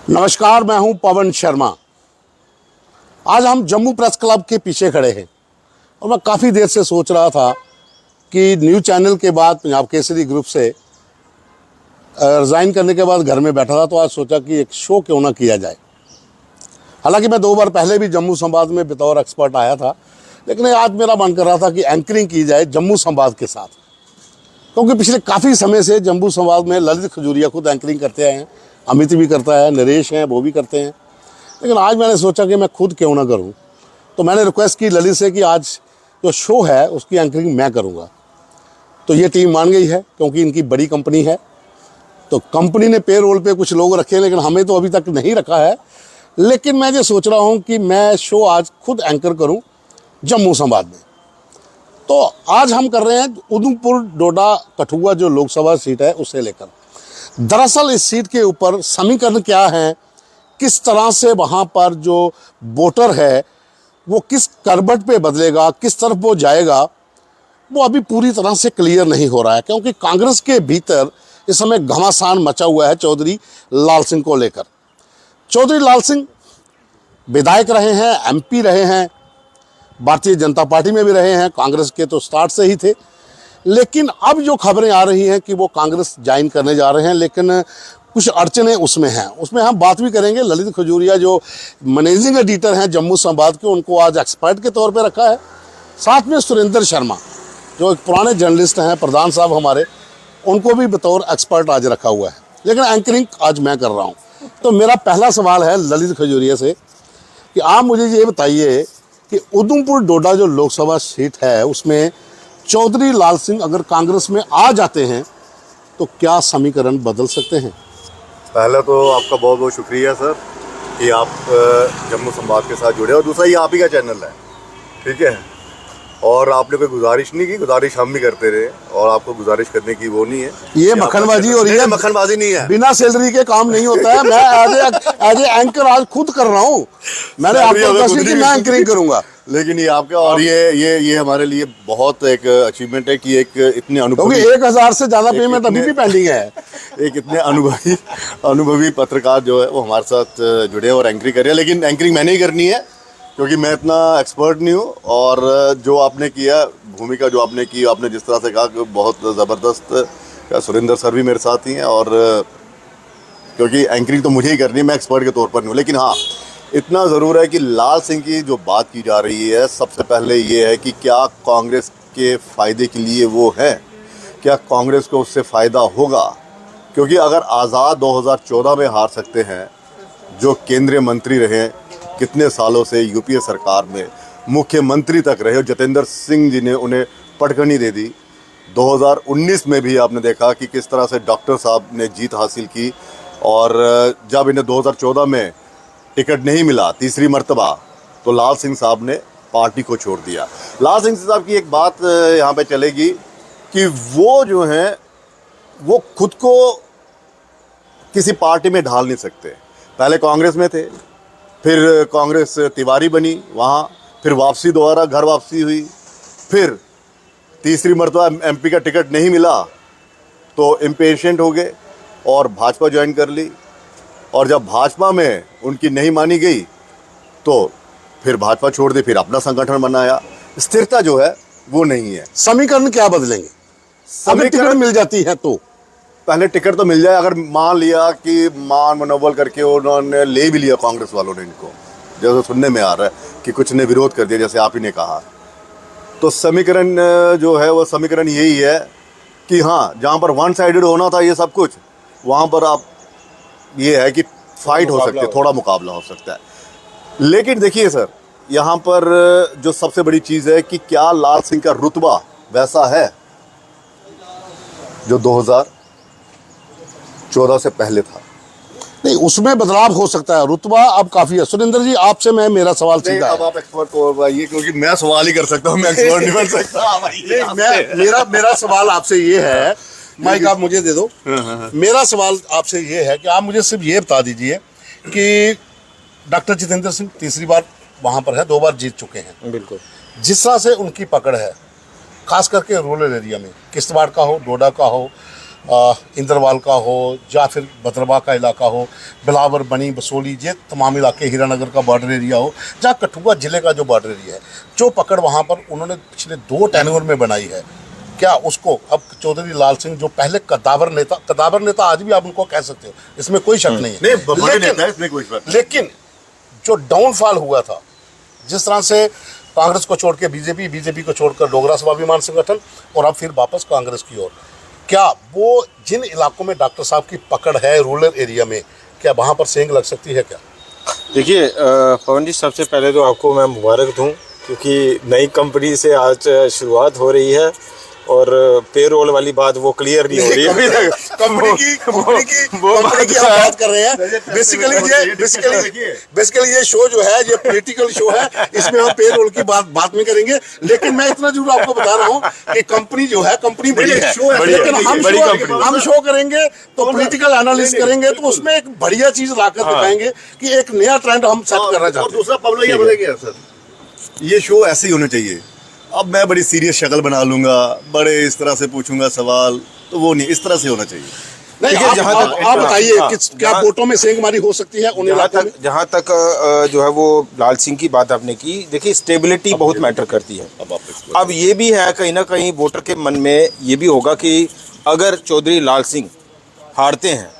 नमस्कार, मैं हूं पवन शर्मा। आज हम जम्मू प्रेस क्लब के पीछे खड़े हैं और मैं काफ़ी देर से सोच रहा था कि न्यूज़ चैनल के बाद पंजाब केसरी ग्रुप से रिज़ाइन करने के बाद घर में बैठा था, तो आज सोचा कि एक शो क्यों ना किया जाए। हालांकि मैं 2 बार पहले भी जम्मू संवाद में बतौर एक्सपर्ट आया था, लेकिन आज मेरा मन कर रहा था कि एंकरिंग की जाए जम्मू संवाद के साथ, क्योंकि पिछले काफ़ी समय से जम्मू संवाद में ललित खजूरिया खुद एंकरिंग करते हैं, अमित भी करता है, नरेश हैं वो भी करते हैं, लेकिन आज मैंने सोचा कि मैं खुद क्यों ना करूं। तो मैंने रिक्वेस्ट की ललित से कि आज जो शो है उसकी एंकरिंग मैं करूंगा। तो ये टीम मान गई है, क्योंकि इनकी बड़ी कंपनी है। तो कंपनी ने पे रोल पे कुछ लोग रखे हैं, लेकिन हमें तो अभी तक नहीं रखा है। लेकिन मैं ये सोच रहा हूँ कि मैं शो आज खुद एंकर करूँ जम्मू संवाद में। तो आज हम कर रहे हैं उधमपुर डोडा कठुआ जो लोकसभा सीट है उसे लेकर। दरअसल इस सीट के ऊपर समीकरण क्या है, किस तरह से वहाँ पर जो वोटर है वो किस करवट पे बदलेगा, किस तरफ वो जाएगा, वो अभी पूरी तरह से क्लियर नहीं हो रहा है, क्योंकि कांग्रेस के भीतर इस समय घमासान मचा हुआ है चौधरी लाल सिंह को लेकर। चौधरी लाल सिंह विधायक रहे हैं, एमपी रहे हैं, भारतीय जनता पार्टी में भी रहे हैं, कांग्रेस के तो स्टार्ट से ही थे। लेकिन अब जो खबरें आ रही हैं कि वो कांग्रेस ज्वाइन करने जा रहे हैं, लेकिन कुछ अड़चने उसमें हैं। उसमें हम बात भी करेंगे। ललित खजूरिया जो मैनेजिंग एडिटर हैं जम्मू संवाद के, उनको आज एक्सपर्ट के तौर पे रखा है। साथ में सुरेंद्र शर्मा जो एक पुराने जर्नलिस्ट हैं, प्रधान साहब हमारे, उनको भी बतौर एक्सपर्ट आज रखा हुआ है। लेकिन एंकरिंग आज मैं कर रहा हूँ। तो मेरा पहला सवाल है ललित खजूरिया से कि आप मुझे ये बताइए कि उधमपुर डोडा जो लोकसभा सीट है उसमें चौधरी लाल सिंह अगर कांग्रेस में आ जाते हैं तो क्या समीकरण बदल सकते हैं? पहला तो आपका बहुत बहुत शुक्रिया सर कि आप जम्मू संवाद के साथ जुड़े, और दूसरा ये आप ही का चैनल है, ठीक है। और आपने कोई गुजारिश नहीं की, गुजारिश हम भी करते रहे, और आपको गुजारिश करने की वो नहीं है। ये मक्खनबाजी और ये मक्खनबाजी नहीं है, बिना सैलरी के काम नहीं होता है। मैं एज ए एंकर आज खुद कर रहा हूँ। मैंने आपको कहा कि मैं एंकरिंग करूंगा, लेकिन ये आपका और ये हमारे लिए बहुत एक अचीवमेंट है कि एक इतने अनुभवी, 1000 से ज्यादा पेमेंट अभी भी पेंडिंग है। एक इतने अनुभवी पत्रकार जो है वो हमारे साथ जुड़े और एंकरिंग कर रहे हैं। लेकिन एंकरिंग मैंने ही करनी है, क्योंकि मैं इतना एक्सपर्ट नहीं हूँ। और जो आपने किया, भूमिका जो आपने की, आपने जिस तरह से कहा कि बहुत ज़बरदस्त। सुरेंद्र सर भी मेरे साथ ही हैं, और क्योंकि एंकरिंग तो मुझे ही करनी है, मैं एक्सपर्ट के तौर पर नहीं हूँ। लेकिन हाँ, इतना ज़रूर है कि लाल सिंह की जो बात की जा रही है, सबसे पहले ये है कि क्या कांग्रेस के फ़ायदे के लिए वो है, क्या कांग्रेस को उससे फ़ायदा होगा। क्योंकि अगर आज़ाद 2014 में हार सकते हैं, जो केंद्रीय मंत्री रहे कितने सालों से यूपीए सरकार में, मुख्यमंत्री तक रहे, और जतेंद्र सिंह जी ने उन्हें पटकनी दे दी। 2019 में भी आपने देखा कि किस तरह से डॉक्टर साहब ने जीत हासिल की, और जब इन्हें 2014 में टिकट नहीं मिला तीसरी मर्तबा, तो लाल सिंह साहब ने पार्टी को छोड़ दिया। लाल सिंह साहब की एक बात यहाँ पे चलेगी कि वो जो हैं वो खुद को किसी पार्टी में ढाल नहीं सकते। पहले कांग्रेस में थे, फिर कांग्रेस तिवारी बनी वहाँ, फिर वापसी दोबारा घर वापसी हुई, फिर तीसरी मर्तबा एमपी का टिकट नहीं मिला तो इम्पेशेंट हो गए और भाजपा ज्वाइन कर ली। और जब भाजपा में उनकी नहीं मानी गई तो फिर भाजपा छोड़ दी, फिर अपना संगठन बनाया। स्थिरता जो है वो नहीं है। समीकरण क्या बदलेंगे? अगर टिकट मिल जाती है तो पहले टिकट तो मिल जाए। अगर मान लिया कि मान मनोबल करके उन्होंने ले भी लिया कांग्रेस वालों ने इनको, जैसे सुनने में आ रहा है कि कुछ ने विरोध कर दिया, जैसे आप ही ने कहा, तो समीकरण जो है वो समीकरण यही है कि हाँ, जहाँ पर वन साइडेड होना था ये सब कुछ, वहाँ पर आप ये है कि फाइट हो सकती है, थोड़ा मुकाबला हो सकता है। लेकिन देखिए सर, यहाँ पर जो सबसे बड़ी चीज़ है कि क्या लाल सिंह का रुतबा वैसा है जो 2014 से पहले था? नहीं, उसमें बदलाव हो सकता है। रुतबा अब काफ़ी है। सुरेंद्र जी, आपसे मैं मेरा सवाल सीधा है। अब आप एक्सपर्ट को बताइए, क्योंकि मैं सवाल ही कर सकता हूँ, मैं एक्सपर्ट नहीं बन सकता। मेरा सवाल आपसे ये है, माइक आप मुझे दे दो। मेरा सवाल आपसे ये है कि आप मुझे सिर्फ ये बता दीजिए कि डॉक्टर जितेंद्र सिंह तीसरी बार वहाँ पर है, 2 बार जीत चुके हैं। बिल्कुल। जिस तरह से उनकी पकड़ है, खास करके रूरल एरिया में, किश्तवाड़ का हो, डोडा का हो, इंद्रवाल का हो या फिर भद्रवा का इलाका हो, बिलावर, बनी, बसोली, ये तमाम इलाके, हीरानगर का बॉर्डर एरिया हो, जहाँ कठुआ ज़िले का जो बॉर्डर एरिया है, जो पकड़ वहाँ पर उन्होंने पिछले 2 टेन्योर में बनाई है, क्या उसको अब चौधरी लाल सिंह जो पहले कद्दावर नेता आज भी आप उनको कह सकते हो, इसमें कोई शक नहीं है, लेकिन जो डाउनफॉल हुआ था, जिस तरह से कांग्रेस को छोड़ के बीजेपी को छोड़कर डोगरा स्वाभिमान संगठन और अब फिर वापस कांग्रेस की ओर, क्या वो जिन इलाकों में डॉक्टर साहब की पकड़ है रूरल एरिया में, क्या वहाँ पर सेंध लग सकती है क्या? देखिए पवन जी, सबसे पहले तो आपको मैं मुबारक दूं, क्योंकि नई कंपनी से आज शुरुआत हो रही है और पेरोल वाली बात वो क्लियर नहीं हो रही है अभी तक। कंपनी की हम बात कर रहे हैं। बेसिकली ये शो जो है, ये पॉलिटिकल शो है, इसमें हम पेरोल की बात में करेंगे, लेकिन मैं इतना जरूर आपको बता रहा हूँ कि कंपनी जो है, कंपनी बड़ी है, लेकिन हम शो करेंगे तो पॉलिटिकल एनालिसिस करेंगे, तो उसमें एक बढ़िया चीज लाकर दिखाएंगे कि एक नया ट्रेंड हम सेट करना चाहते हैं। दूसरा पब्लिक ये बोलेंगे सर, ये शो ऐसे ही होना चाहिए। अब मैं बड़ी सीरियस शक्ल बना लूंगा, बड़े इस तरह से पूछूंगा सवाल, तो वो नहीं, इस तरह से होना चाहिए। नहीं, आप बताइए क्या वोटों में सेंधमारी हो सकती है उन इलाकों में? जहाँ तक जो है वो लाल सिंह की बात आपने की, देखिए स्टेबिलिटी बहुत मैटर करती है। अब ये भी है कहीं ना कहीं वोटर के मन में ये भी होगा कि अगर चौधरी लाल सिंह हारते हैं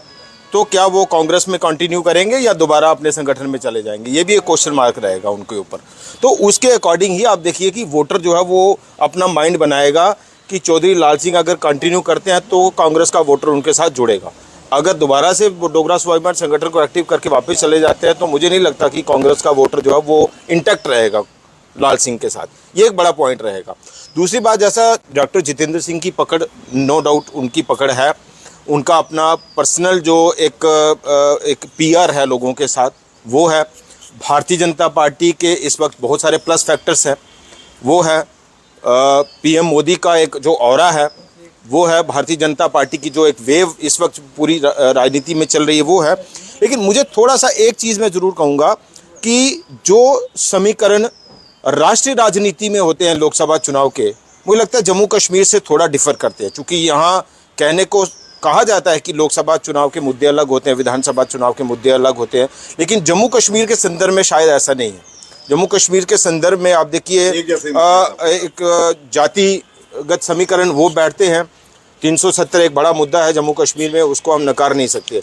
तो क्या वो कांग्रेस में कंटिन्यू करेंगे या दोबारा अपने संगठन में चले जाएंगे, ये भी एक क्वेश्चन मार्क रहेगा उनके ऊपर। तो उसके अकॉर्डिंग ही आप देखिए कि वोटर जो है वो अपना माइंड बनाएगा कि चौधरी लाल सिंह अगर कंटिन्यू करते हैं तो कांग्रेस का वोटर उनके साथ जुड़ेगा। अगर दोबारा से डोगरा स्वाभिमान संगठन को एक्टिव करके वापस चले जाते हैं तो मुझे नहीं लगता कि कांग्रेस का वोटर जो है वो इंटैक्ट रहेगा लाल सिंह के साथ, ये एक बड़ा पॉइंट रहेगा। दूसरी बात, जैसा डॉक्टर जितेंद्र सिंह की पकड़, नो डाउट उनकी पकड़ है, उनका अपना पर्सनल जो एक पीआर है लोगों के साथ, वो है। भारतीय जनता पार्टी के इस वक्त बहुत सारे प्लस फैक्टर्स हैं, वो है पीएम मोदी का एक जो ऑरा है, वो है भारतीय जनता पार्टी की जो एक वेव इस वक्त पूरी राजनीति में चल रही है, वो है। लेकिन मुझे थोड़ा सा एक चीज़ मैं ज़रूर कहूँगा कि जो समीकरण राष्ट्रीय राजनीति में होते हैं लोकसभा चुनाव के, मुझे लगता है जम्मू कश्मीर से थोड़ा डिफर करते हैं, क्योंकि यहाँ कहने को कहा जाता है कि लोकसभा चुनाव के मुद्दे अलग होते हैं, विधानसभा चुनाव के मुद्दे अलग होते हैं, लेकिन जम्मू कश्मीर के संदर्भ में शायद ऐसा नहीं है। जम्मू कश्मीर के संदर्भ में आप देखिए एक जातिगत समीकरण वो बैठते हैं। 370 एक बड़ा मुद्दा है जम्मू कश्मीर में, उसको हम नकार नहीं सकते।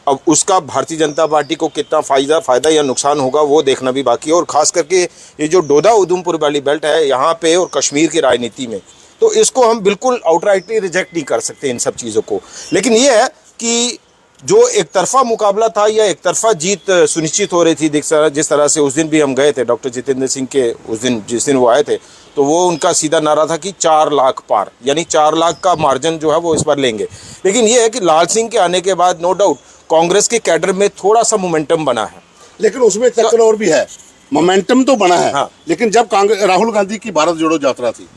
अब उसका भारतीय जनता पार्टी को कितना फ़ायदा या नुकसान होगा वो देखना भी बाकी है। और ख़ास करके ये जो डोडा उधमपुर वाली बेल्ट है यहाँ पे और कश्मीर की राजनीति में, तो इसको हम बिल्कुल आउटराइटली रिजेक्ट नहीं कर सकते इन सब चीज़ों को। लेकिन ये है कि जो एक तरफा मुकाबला था या एक तरफा जीत सुनिश्चित हो रही थी, जिस तरह से उस दिन भी हम गए थे डॉक्टर जितेंद्र सिंह के, उस दिन जिस दिन वो आए थे, तो वो उनका सीधा नारा था कि 4 लाख पार, यानी 4 लाख का मार्जिन जो है वो इस बार लेंगे। लेकिन ये है कि लाल सिंह के आने के बाद नो डाउट कांग्रेस के कैडर में थोड़ा सा मोमेंटम बना है। लेकिन उसमें चक्कर और भी है, मोमेंटम तो बना है। हाँ। लेकिन जब राहुल गांधी की भारत जोड़ो यात्रा थी,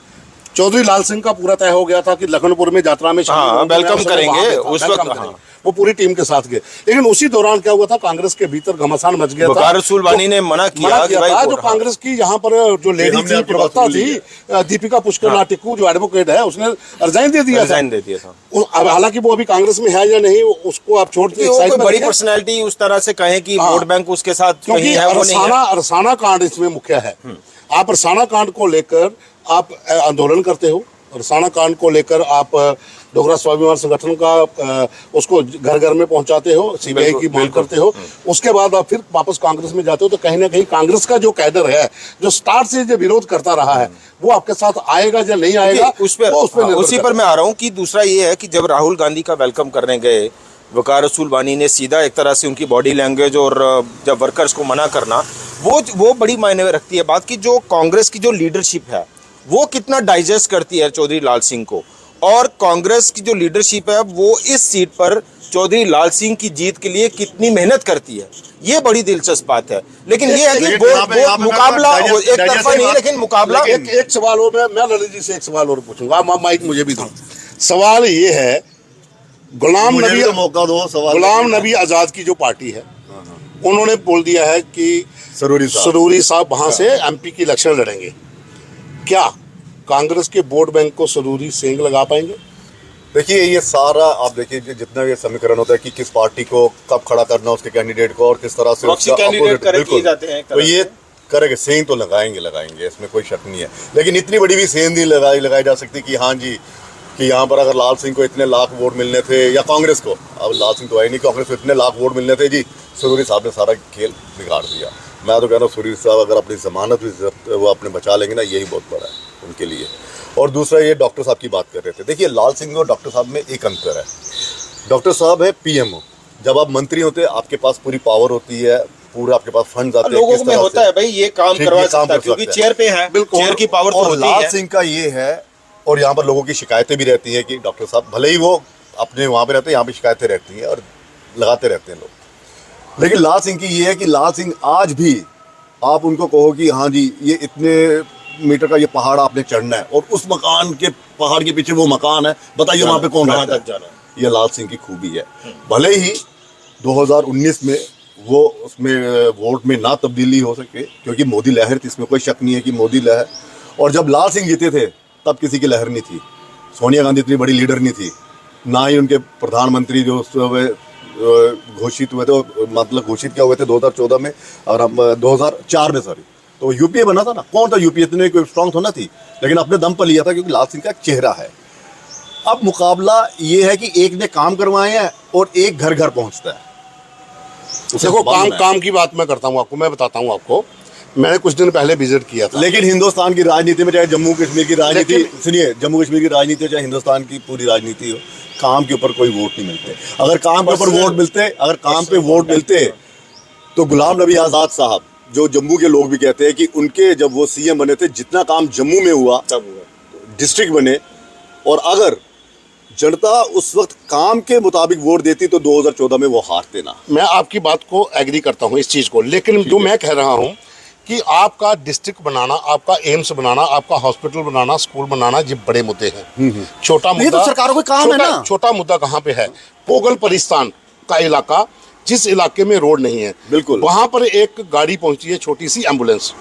चौधरी लाल सिंह का पूरा तय हो गया था कि लखनपुर में यात्रा में वेलकम करेंगे उस वक्त, वो पूरी टीम के साथ गए। लेकिन उसी दौरान क्या हुआ था, कांग्रेस के भीतर घमासान मच गया था। वकार रसूल वानी ने मना किया कि भाई जो कांग्रेस की यहाँ पर जो लेडी थी, प्रवक्ता थी दीपिका पुष्कर टिक्कू, जो एडवोकेट है, उसने रिजाइन दे दिया था। हालांकि वो अभी कांग्रेस में है या नहीं, उसको आप छोड़ के बड़ी पर्सनैलिटी उस तरह से कहें कि वोट बैंक उसके साथ, क्योंकि अरसाना कांड इसमें मुख्य है। आप अरसाना कांड को लेकर आप आंदोलन करते हो, अरसाना कांड को लेकर आप डोगरा स्वाभिमान संगठन का उसको घर घर में पहुंचाते हो, सीबीआई की मांग करते हो, उसके बाद आप फिर वापस कांग्रेस में जाते हो, तो कहीं ना कहीं कांग्रेस का जो कैडर है, जो स्टार्ट से जो विरोध करता रहा है, वो आपके साथ आएगा या नहीं आएगा, उसी पर मैं आ रहा हूँ। कि दूसरा ये है कि जब राहुल गांधी का वेलकम करने गए वकार रसूल वानी ने सीधा एक तरह से उनकी बॉडी लैंग्वेज और जब वर्कर्स को मना करना, वो बड़ी मायने रखती है बात की जो कांग्रेस की जो लीडरशिप है वो कितना डाइजेस्ट करती है चौधरी लाल सिंह को, और कांग्रेस की जो लीडरशिप है वो इस सीट पर चौधरी लाल सिंह की जीत के लिए कितनी मेहनत करती है, ये बड़ी दिलचस्प बात है। लेकिन ये है कि वो मुकाबला एक तरफा नहीं, लेकिन मुकाबला। एक सवाल और मैं ललित जी से एक सवाल और पूछूंगा, आप माइक मुझे भी दो। सवाल ये है, गुलाम नबी आजाद की जो पार्टी है, उन्होंने बोल दिया है कि सरूरी साहब वहां से एमपी की इलेक्शन लड़ेंगे। क्या कांग्रेस के वोट बैंक को सरूरी सेंध लगा पाएंगे? देखिए ये सारा आप देखिए जितना ये समीकरण होता है कि किस पार्टी को कब खड़ा करना उसके कैंडिडेट को और किस तरह से प्रॉक्सी उसका कैंडिडेट opposite- करेक्ट किए बिल्कुल। जाते हैं एक तो तरह ये करेंगे, सेंध तो लगाएंगे, इसमें कोई शक नहीं है। लेकिन इतनी बड़ी भी सेंध नहीं लगाई जा सकती कि हाँ जी कि यहाँ पर अगर लाल सिंह को इतने लाख वोट मिलने थे या कांग्रेस को, अब लाल सिंह तो है नहीं, कांग्रेस को इतने लाख वोट मिलने थे जी, सुरूरी साहब ने सारा खेल बिगाड़ दिया। मैं तो कह रहा हूँ सुरूरी साहब अगर अपनी जमानत भी वो अपने बचा लेंगे ना, यही बहुत बड़ा है उनके लिए। और दूसरा ये डॉक्टर साहब की बात कर रहे थे, देखिए लाल सिंह और डॉक्टर साहब में एक अंतर है। डॉक्टर साहब है पीएमओ, जब आप मंत्री होते हैं आपके पास पूरी पावर होती है, पूरे आपके पास फंड आते हैं, लोगों किस में तरह होता से है भाई ये काम ठीक, करवा ये काम सकता है कर क्योंकि सकते हैं। चेयर पे है, चेयर की पावर तो और होती लाल है। सिंह का ये है, और यहाँ पर लोगों की शिकायतें भी रहती हैं कि डॉक्टर साहब भले ही वो अपने वहाँ पे रहते हैं, यहाँ पे शिकायतें रहती हैं और लगाते रहते हैं लोग। लेकिन लाल सिंह की ये है कि लाल सिंह आज भी आप उनको कहो कि हाँ जी ये इतने मीटर का ये पहाड़ आपने चढ़ना है और उस मकान के पहाड़ के पीछे वो मकान है, बताइए वहाँ पे कौन कहाँ रहता तक जाना है। ये लाल सिंह की खूबी है। भले ही 2019 में वो उसमें वोट में ना तब्दीली हो सके क्योंकि मोदी लहर थी, इसमें कोई शक नहीं है कि मोदी लहर, और जब लाल सिंह जीते थे तब किसी की लहर नहीं थी, सोनिया गांधी इतनी बड़ी लीडर नहीं थी, ना ही उनके प्रधानमंत्री जो घोषित हुए थे, मतलब घोषित क्या हुए थे 2014 में, और हम 2004 में सॉरी, तो यूपीए बना था ना, कौन था यूपीए, इतने कोई स्ट्रांग थोड़ा थी, लेकिन अपने दम पर लिया था क्योंकि लाल सिंह का एक चेहरा है। अब मुकाबला ये है कि एक ने काम करवाए हैं और एक घर घर पहुंचता है। उसे देखो मालूम है। काम की बात मैं करता हूँ आपको, मैं बताता हूँ आपको, मैंने कुछ दिन पहले विजिट किया था। लेकिन हिंदुस्तान की राजनीति में चाहे जम्मू कश्मीर की राजनीति, लेकिन- सुनिए, जम्मू कश्मीर की राजनीति हो चाहे हिंदुस्तान की पूरी राजनीति हो, काम के ऊपर कोई वोट नहीं मिलते। अगर काम के ऊपर वोट मिलते, अगर काम पे वोट मिलते तो गुलाम नबी आज़ाद साहब, जो जम्मू के लोग भी कहते हैं कि उनके जब वो सीएम बने थे, जितना काम जम्मू में हुआ तब हुआ। डिस्ट्रिक्ट बने, और अगर जनता उस वक्त काम के मुताबिक वोट देती तो 2014 में वो हारते ना। मैं आपकी बात को एग्री करता हूँ इस चीज़ को, लेकिन जो मैं कह रहा हूँ कि आपका डिस्ट्रिक्ट बनाना, आपका एम्स बनाना, आपका हॉस्पिटल बनाना, स्कूल बनाना, ये बड़े मुद्दे हैं। छोटा ये मुद्दा तो सरकारों का काम है ना। छोटा मुद्दा कहाँ पे है? पोगल परिस्तान का इलाका, जिस इलाके में रोड नहीं है, बिल्कुल। वहां पर एक गाड़ी पहुंचती है, छोटी सी एम्बुलेंस,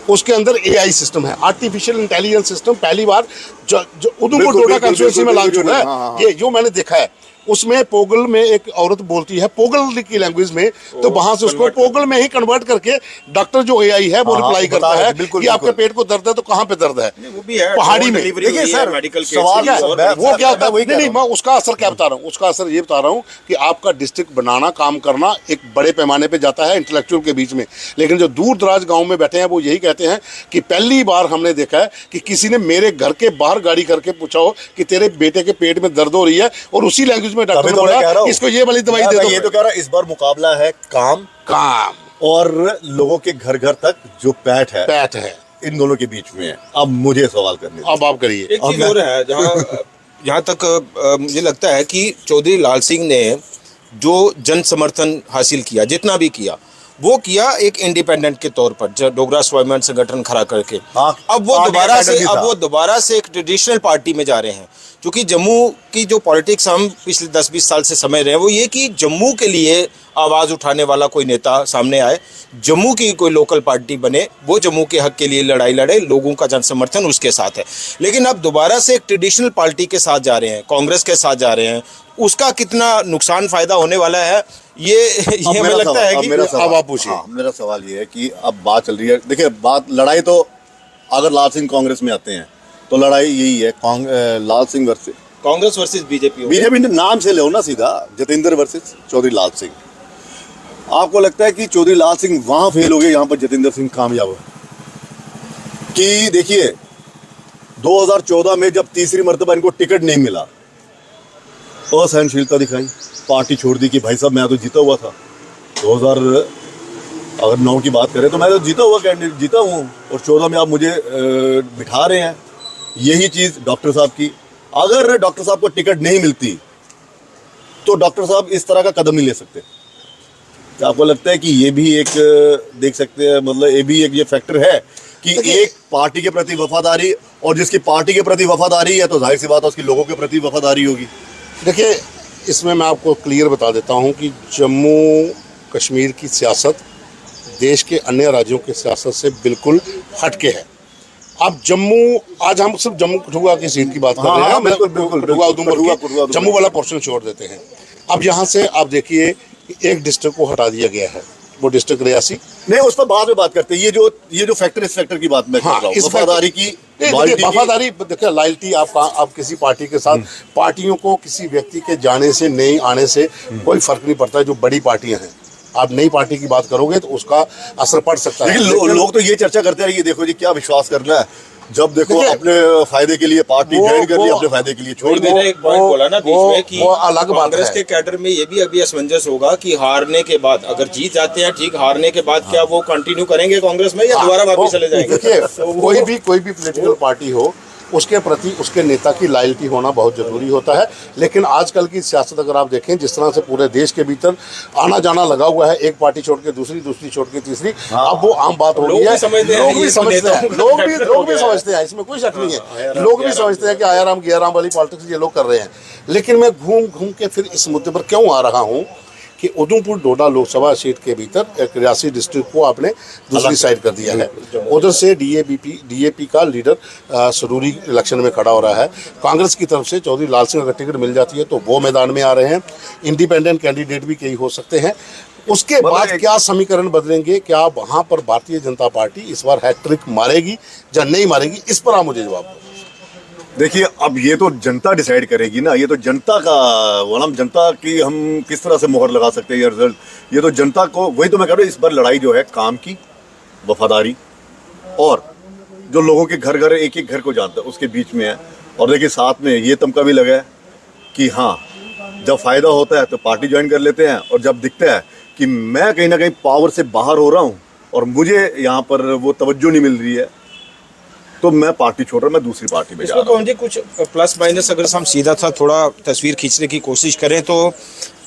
उसके अंदर एआई सिस्टम है, आर्टिफिशियल इंटेलिजेंस सिस्टम, पहली बार जो उधमपुर बिल्कुल, डोडा बिल्कुल, कंस्टिट्यूंसी में बिल्कुल, लॉन्च हुआ है। हाँ, हाँ, हाँ। ये जो मैंने देखा है, उसमें पोगल में एक औरत बोलती है पोगल की लैंग्वेज में, तो वहां से उसको पोगल में ही कन्वर्ट करके डॉक्टर जो एआई है वो हाँ, रिप्लाई बता करता रहे है हैं, बिल्कुल, कि आपके बिल्कुल। पेट को दर्द है तो कहाँ पे दर्द है, वो भी है पहाड़ी में। देखिए सर, मेडिकल सवाल क्या है? वो क्या होता है? वही कह नहीं, रहा मैं उसका असर क्या बता रहा हूँ, उसका असर ये बता रहा हूँ कि आपका डिस्ट्रिक्ट बनाना, काम करना एक बड़े पैमाने पे जाता है इंटेलेक्चुअल के बीच में, लेकिन जो दूर दराज गांव में बैठे हैं वो यही कहते हैं कि पहली बार हमने देखा है कि किसी ने मेरे घर के बाहर गाड़ी करके पूछा हो कि तेरे बेटे के पेट में दर्द हो रही है, और उसी लैंग्वेज में डॉक्टर तभी ने तो मैं कह रहा बोला हूँ। इसको ये वाली दवाई दे मैं दो। ये तो कह रहा इस बार मुकाबला है काम और लोगों के घर घर तक जो पैठ है इन दोनों के बीच में है। अब मुझे सवाल करने दीजिए। अब आप करिए। एक चीज और है जहाँ तक मुझे लगता है कि चौधरी लाल सिंह ने जो जन समर्थन हासिल किया, जितना भी किया, वो किया एक इंडिपेंडेंट के तौर पर, जो डोगरा स्वाभिमान संगठन खड़ा करके। हाँ, अब वो पार्टी दोबारा से independent भी था। दोबारा से एक ट्रेडिशनल पार्टी में जा रहे हैं, क्योंकि जम्मू की जो पॉलिटिक्स हम पिछले 10-20 साल से समझ रहे हैं वो ये कि जम्मू के लिए आवाज़ उठाने वाला कोई नेता सामने आए, जम्मू की कोई लोकल पार्टी बने, वो जम्मू के हक के लिए लड़ाई लड़े, लोगों का जन समर्थन उसके साथ है। लेकिन अब दोबारा से एक ट्रेडिशनल पार्टी के साथ जा रहे हैं, कांग्रेस के साथ जा रहे हैं, उसका कितना नुकसान फायदा होने वाला है ये हमें लगता है कि अब आप पूछिए। मेरा सवाल ये है कि अब बात चल रही है, देखिए बात लड़ाई तो अगर लाल सिंह कांग्रेस में आते हैं तो लड़ाई यही है, Lal Singh versus Congress versus BJP. BJP ने नाम से लो ना सीधा, जतेंद्र वर्सेस चौधरी लाल सिंह। आपको लगता है कि चौधरी लाल सिंह वहां फेल हो गए, यहाँ पर जतेंद्र सिंह कामयाब हो? कि देखिए 2014 में जब तीसरी मर्तबा इनको टिकट नहीं मिला, असहनशीलता दिखाई, पार्टी छोड़ दी कि भाई साहब मैं तो जीता हुआ था। 2009 की बात करें तो मैं तो जीता हुआ कैंडिडेट जीता हूँ, और 14 में आप मुझे बिठा रहे हैं। यही चीज़ डॉक्टर साहब की, अगर डॉक्टर साहब को टिकट नहीं मिलती तो डॉक्टर साहब इस तरह का कदम नहीं ले सकते। तो आपको लगता है कि ये भी एक देख सकते हैं, मतलब ये भी एक ये फैक्टर है कि एक पार्टी के प्रति वफादारी, और जिसकी पार्टी के प्रति वफादारी है तो जाहिर सी बात है उसकी लोगों के प्रति वफादारी होगी। देखिए, इसमें मैं आपको क्लियर बता देता हूं कि जम्मू कश्मीर की सियासत देश के अन्य राज्यों की सियासत से बिल्कुल हटके है। अब जम्मू, आज हम सिर्फ जम्मू कठुआ की सीट की बात कर हाँ, रहे हैं, हाँ, बिल्कुल, बिल्कुल, कठुआ उधमपुर कठुआ, की, कठुआ, जम्मू वाला पोर्शन छोड़ देते हैं। अब यहाँ से आप देखिए एक डिस्ट्रिक्ट को हटा दिया गया है, वो डिस्ट्रिक्ट रियासी। नहीं, उस पर बाद में बात करते हैं। ये जो फैक्टर, इस फैक्टर की बात मैं कर रहा हूँ, वफादारी की, लॉयल्टी की। वफादारी देखिए, लॉयल्टी आप किसी पार्टी के साथ, पार्टियों को किसी व्यक्ति के जाने से, नहीं आने से कोई फर्क नहीं पड़ता है। जो बड़ी पार्टियां हैं, आप नई पार्टी की बात करोगे तो उसका असर पड़ सकता है। लेकिन लोग तो ये चर्चा करते हैं कि देखो जी क्या विश्वास करना है, जब देखो अपने फायदे के लिए पार्टी ज्वाइन कर लिया, अपने फायदे के लिए छोड़ दी। मैंने एक पॉइंट बोला ना बीच में कि वो अलग बात कांग्रेस है। के कैडर में ये भी अभी असमंजस होगा कि हारने के बाद, अगर जीत जाते हैं ठीक, हारने के बाद क्या वो कंटिन्यू करेंगे कांग्रेस में या दोबारा वापस चले जाएंगे? देखिए, कोई भी पॉलिटिकल पार्टी हो, उसके प्रति उसके नेता की लॉयल्टी होना बहुत जरूरी होता है। लेकिन आजकल की सियासत अगर आप देखें, जिस तरह से पूरे देश के भीतर आना जाना लगा हुआ है, एक पार्टी छोड़ के दूसरी, दूसरी छोड़ के तीसरी, अब वो आम बात हो गई है। लोग भी समझते हैं, लोग भी समझते हैं, इसमें कोई शक नहीं है। लोग भी समझते हैं कि आया राम गया राम वाली पॉलिटिक्स ये लोग कर रहे हैं। लेकिन मैं घूम घूम के फिर इस मुद्दे पर क्यों आ रहा हूँ कि उधमपुर डोडा लोकसभा सीट के भीतर एक रियासी डिस्ट्रिक्ट को आपने दूसरी साइड कर दिया है। उधर से डीएपी का लीडर सरूरी इलेक्शन में खड़ा हो रहा है। कांग्रेस की तरफ से चौधरी लाल सिंह अगर टिकट मिल जाती है तो वो मैदान में आ रहे हैं। इंडिपेंडेंट कैंडिडेट भी कई हो सकते हैं। उसके बाद क्या समीकरण बदलेंगे, क्या वहाँ पर भारतीय जनता पार्टी इस बार हैट्रिक मारेगी या नहीं मारेगी, इस पर आप मुझे जवाब दो। देखिए, अब ये तो जनता डिसाइड करेगी ना, ये तो जनता का, वरना जनता की हम किस तरह से मोहर लगा सकते हैं ये रिजल्ट, ये तो जनता को, वही तो मैं कह रहा हूँ, इस बार लड़ाई जो है काम की, वफादारी और जो लोगों के घर घर एक एक घर को जानता है उसके बीच में है। और देखिए साथ में ये तमका भी लगा है कि हाँ, जब फायदा होता है तो पार्टी ज्वाइन कर लेते हैं, और जब दिखता है कि मैं कहीं ना कहीं पावर से बाहर हो रहा हूँ और मुझे यहाँ पर वो तवज्जो नहीं मिल रही है, तो मैं पार्टी छोड़ रहा, मैं दूसरी पार्टी में जा रहा हूं। कुछ प्लस माइनस अगर हम सीधा सा थोड़ा तस्वीर खींचने की कोशिश करें तो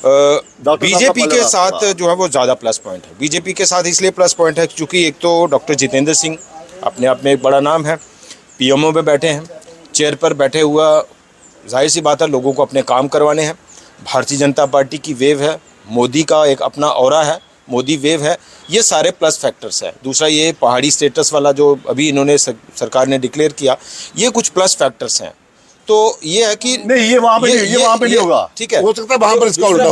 बीजेपी के साथ जो है वो ज़्यादा प्लस पॉइंट है। बीजेपी के साथ इसलिए प्लस पॉइंट है क्योंकि एक तो डॉक्टर जितेंद्र सिंह अपने आप में एक बड़ा नाम है, पीएमओ पे बैठे हैं, चेयर पर बैठे हुआ, जाहिर सी बात है लोगों को अपने काम करवाने हैं। भारतीय जनता पार्टी की वेव है, मोदी का एक अपना ऑरा है, मोदी वेव है, ये सारे प्लस फैक्टर्स हैं। दूसरा ये पहाड़ी स्टेटस वाला जो अभी इन्होंने सरकार ने डिक्लेयर किया, ये कुछ प्लस फैक्टर्स हैं। तो ये है कि नहीं, ये वहाँ पे नहीं होगा, ठीक है, हो सकता है वहाँ पर इसका उल्टा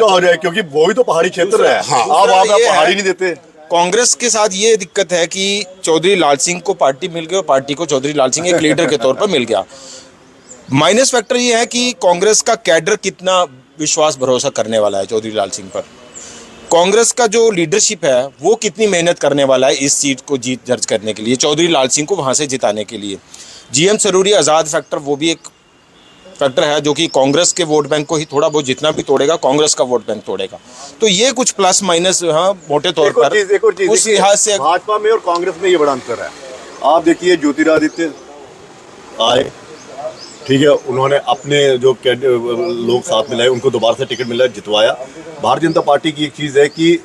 हो जाए, क्योंकि वो भी तो पहाड़ी क्षेत्र है। हाँ, आप पहाड़ी नहीं देते। कांग्रेस के साथ ये दिक्कत है कि चौधरी लाल सिंह को पार्टी मिल गई और पार्टी को चौधरी लाल सिंह एक लीडर के तौर पर मिल गया। माइनस फैक्टर ये है कि कांग्रेस का कैडर कितना विश्वास भरोसा करने वाला है चौधरी लाल सिंह पर। कांग्रेस का जो लीडरशिप है वो कितनी मेहनत करने वाला है इस सीट को जीत दर्ज करने के लिए, चौधरी लाल सिंह को वहाँ से जिताने के लिए। जीएम सरूरी आज़ाद फैक्टर वो भी एक फैक्टर है जो कि कांग्रेस के वोट बैंक को ही थोड़ा बहुत जितना भी तोड़ेगा, कांग्रेस का वोट बैंक तोड़ेगा। तो ये कुछ प्लस माइनस मोटे तौर पर उस लिहाज से भाजपा में और कांग्रेस में ये बड़ा अंतर है। आप देखिए ज्योतिरादित्य आए, ठीक है, उन्होंने अपने जो लोग साथ मिलाए, उनको दोबारा से टिकट मिला, जितवाया। भारतीय जनता पार्टी की एक चीज़ है कि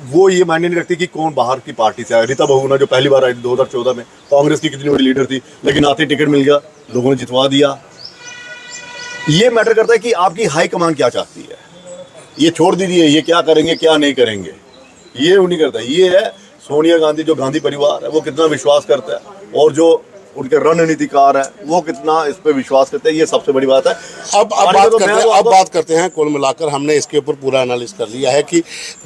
वो ये मायने नहीं रखती कि कौन बाहर की पार्टी से आया। रीता बहुगुणा जो पहली बार आई 2014 में, कांग्रेस की कितनी बड़ी लीडर थी, लेकिन आते टिकट मिल गया, लोगों ने जितवा दिया। ये मैटर करता है कि आपकी हाई कमान क्या चाहती है। ये छोड़ दीजिए, ये क्या करेंगे क्या नहीं करेंगे, ये नहीं करता। ये है सोनिया गांधी, जो गांधी परिवार है वो कितना विश्वास करता है, और जो उनके रणनीतिकार है वो कितना इस पे विश्वास करते हैं, ये सबसे बड़ी बात है। अब बात करते हैं कुल मिलाकर हमने इसके ऊपर पूरा एनालिस कर लिया है कि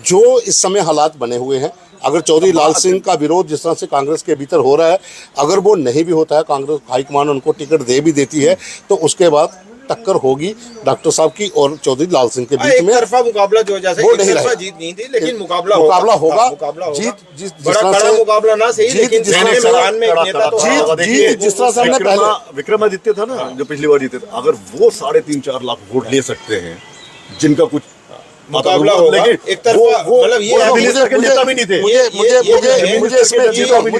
जो इस समय हालात बने हुए हैं, अगर चौधरी लाल सिंह का विरोध जिस तरह से कांग्रेस के भीतर हो रहा है, अगर वो नहीं भी होता है, कांग्रेस हाईकमान उनको टिकट दे भी देती है, तो उसके बाद टक्कर होगी डॉक्टर साहब की और चौधरी लाल सिंह के बीच में। तरफा मुकाबला जो जैसे वो नहीं रहेगा, जीत नहीं थी, लेकिन मुकाबला होगा। जीत जिस तरह से मुकाबला ना सही, लेकिन मैदान में एक नेता तो जिस तरह से हमने पहले विक्रमादित्य था ना जो पिछली बार जीते थे, अगर वो 3.5-4 लाख वोट ले सकते हैं, जिनका कुछ मुकाबला होगा, एक तरफा, मतलब ये नेता भी नहीं थे। मुझे इसमें चीज और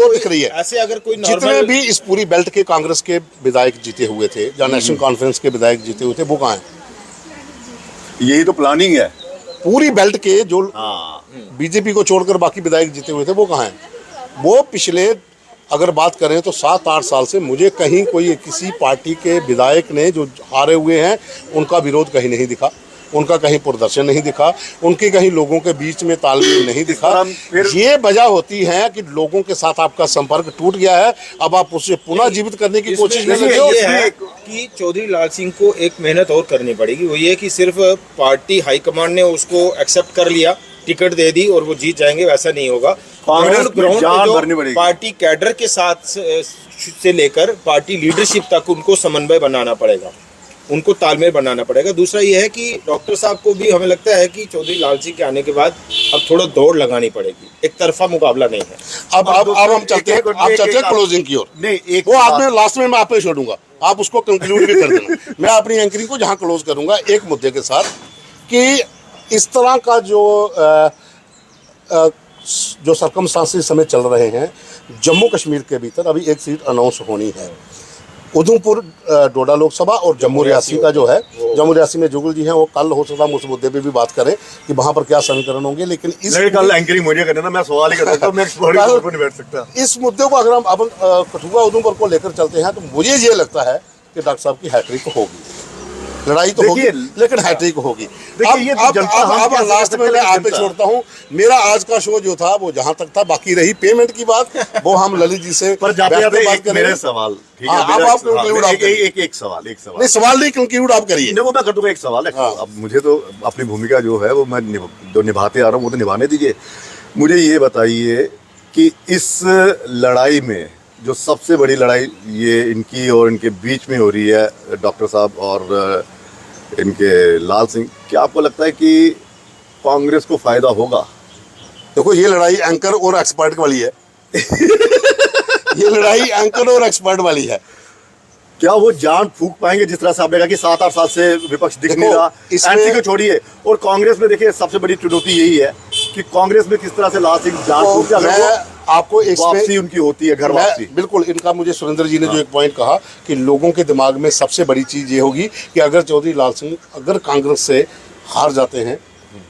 दिख रही है। ऐसे अगर कोई जितने भी इस पूरी बेल्ट के कांग्रेस के विधायक जीते हुए थे या नेशनल कॉन्फ्रेंस के विधायक जीते हुए थे, वो कहाँ हैं? यही तो प्लानिंग है। पूरी बेल्ट के जो बीजेपी को छोड़कर बाकी विधायक जीते हुए थे, वो कहाँ हैं? वो पिछले अगर बात करें तो 7-8 साल से मुझे कहीं कोई किसी पार्टी के विधायक ने जो हारे हुए हैं उनका विरोध कहीं नहीं दिखा। उनका कहीं प्रदर्शन नहीं दिखा, उनके कहीं लोगों के बीच में तालमेल नहीं दिखा। फिर ये वजह होती है कि लोगों के साथ आपका संपर्क टूट गया है, अब आप उसे पुनः जीवित करने की कोशिश में इसमें लगे हो। ये है कि चौधरी लाल सिंह को एक मेहनत और करनी पड़ेगी, वो ये कि सिर्फ पार्टी हाईकमांड ने उसको एक्सेप्ट कर लिया, टिकट दे दी और वो जीत जाएंगे, वैसा नहीं होगा। कांग्रेस को ग्राउंड जान पे भरनी जो पड़ेगी। पार्टी कैडर के साथ से लेकर पार्टी लीडरशिप तक उनको समन्वय बनाना पड़ेगा, उनको तालमेल बनाना पड़ेगा। दूसरा ये है कि डॉक्टर साहब को भी हमें लगता है कि चौधरी लाल सिंह के आने के बाद अब थोड़ा दौड़ लगानी पड़ेगी, एक तरफा मुकाबला नहीं है। अब हम चलते हैं, आप चलते हैं क्लोजिंग की ओर। नहीं, एक वो आपने लास्ट में मैं आप पे छोड़ूंगा, आप उसको कंक्लूड भी कर देना। मैं अपनी एंकरिंग को जहां क्लोज करूंगा एक मुद्दे के साथ कि इस तरह का जो सर्कमस्टांसेस समय चल रहे हैं, जम्मू कश्मीर के भीतर अभी एक सीट अनाउंस होनी है, उधमपुर डोडा लोकसभा और जम्मू रियासी का जो है, जम्मू रियासी में जुगल जी हैं, वो कल हो सकता है उस मुद्दे पे भी बात करें कि वहां पर क्या समीकरण होंगे। लेकिन इस कल एंकरिंग मुझे करना, मैं सवाल ही कर सकता हूं, मैं एक्सपर्ट नहीं बैठ सकता। इस मुद्दे को अगर हम अब कठुआ उधमपुर को लेकर चलते हैं तो मुझे ये लगता है कि डॉक्टर साहब की हैट्रिक होगी। लड़ाई तो होगी लेकिन हैट्रिक होगी। अब लास्ट में मैं आप पे छोड़ता हूँ। मेरा आज का शो जो था वो जहां तक था, बाकी रही पेमेंट की बात, वो हम ललित जी से पर जाते जाते मेरे सवाल, ठीक है, अब आप कंक्लूड आप करिए। एक सवाल नहीं, सवाल नहीं, कंक्लूड आप करिए। वो मैं कर दूंगा। एक सवाल है, अब मुझे तो अपनी भूमिका जो है वो मैं जो निभाते आ रहा हूँ वो तो निभाने दीजिए। मुझे ये बताइए कि इस लड़ाई में जो सबसे बड़ी लड़ाई ये इनकी और इनके बीच में हो रही है, डॉक्टर साहब और इनके लाल सिंह, क्या आपको लगता है कि कांग्रेस को फायदा होगा? देखो, ये लड़ाई एंकर और एक्सपर्ट वाली है। ये लड़ाई एंकर और एक्सपर्ट वाली है। क्या वो जान फूंक पाएंगे? जिस तरह से आपने कहा कि 7-8 साल से विपक्ष दिख नहीं रहा, एनसी को छोड़िए, और कांग्रेस में देखिए सबसे बड़ी चुनौती यही है कि कांग्रेस में किस तरह से लाल सिंह जान फूंक, आपको वापसी उनकी होती है, घर वापसी। बिल्कुल, इनका मुझे सुरेंद्र जी ने जो एक पॉइंट कहा कि लोगों के दिमाग में सबसे बड़ी चीज ये होगी कि अगर चौधरी लाल सिंह अगर कांग्रेस से हार जाते हैं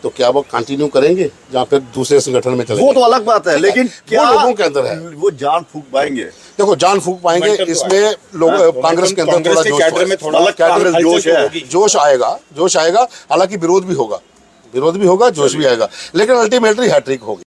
तो क्या वो कंटिन्यू करेंगे या फिर दूसरे संगठन में चलेंगे? वो तो अलग बात है, लेकिन क्या लोगों के अंदर है, वो जान फूंक पाएंगे? देखो, जान फूंक पाएंगे, इसमें लोग कांग्रेस के अंदर थोड़ा जोश है, जोश आएगा। हालांकि विरोध भी होगा, जोश भी आएगा, लेकिन अल्टीमेटली हैट्रिक होगी।